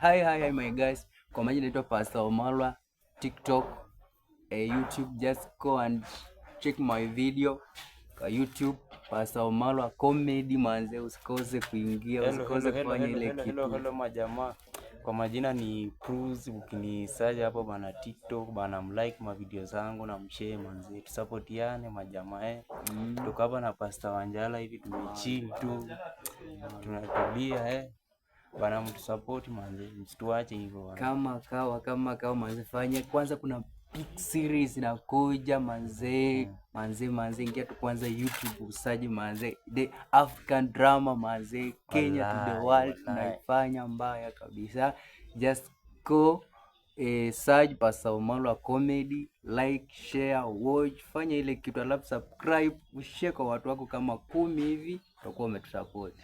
Hi my guys. Kwa majina naitwa Pastor Omalwa, TikTok, YouTube. Just go and check my video kwa YouTube Pastor Omalwa comedy manze, usikose kuingia, usikose kufanya ile kitu. Hello majamaa. Kwa majina ni Cruz, ukinisearch hapo bana TikTok bana, mlike ma video zangu na mshare manze. Tusapotiane majamaa Tuko hapa na Pastor Wanjala hivi tumechill tu. Tunatulia bana, mtusupport manze. Msituache hivyo bana. Kama kawa manze, fanya kwanza, kuna big series inakuja manze. Manze ingia tu kwanza YouTube usaji manze, The African Drama manze, Kenya to the world tunaifanya mbaya kabisa. Just go search Pastor Omalwa comedy, like, share, watch, fanya ile kitu, alafu subscribe, ushare kwa watu wako kama 10 hivi, utakuwa umetusupport.